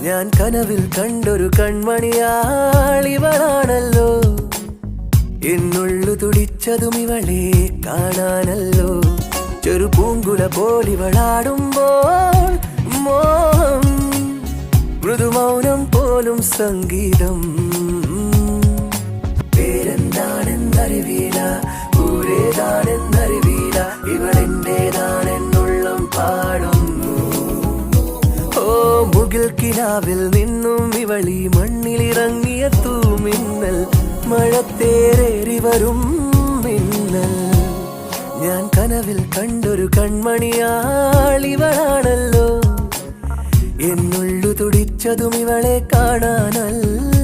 ഞാൻ കനവിൽ കണ്ടൊരു കൺമണിയാളിവളാണല്ലോ. എന്നുള്ളു തുടിച്ചതും ഇവളെ കാണാനല്ലോ. ചെറുപൂങ്കുല പോലിവളാടുമ്പോൾ മോഹം, മൃദുമൗനം പോലും സംഗീതം. പേരെന്താണെന്നറിവീല, ഊരേതാണെന്നറിവീല, ഇവളെന്റേതാണെന്നുള്ളം പാടുന്നു. ഓ മുകിൽ കിനാവിൽ നിന്നും ഇവളി മണ്ണിലിറങ്ങിയ തൂമിന്നൽ, മഴത്തേറേറി വരും മിന്നൽ. ഞാൻ കനവിൽ കണ്ടൊരു കൺമണിയാളിവളാണല്ലോ. എന്നുള്ളു തുടിച്ചതും ഇവളെ കാണാനല്ല.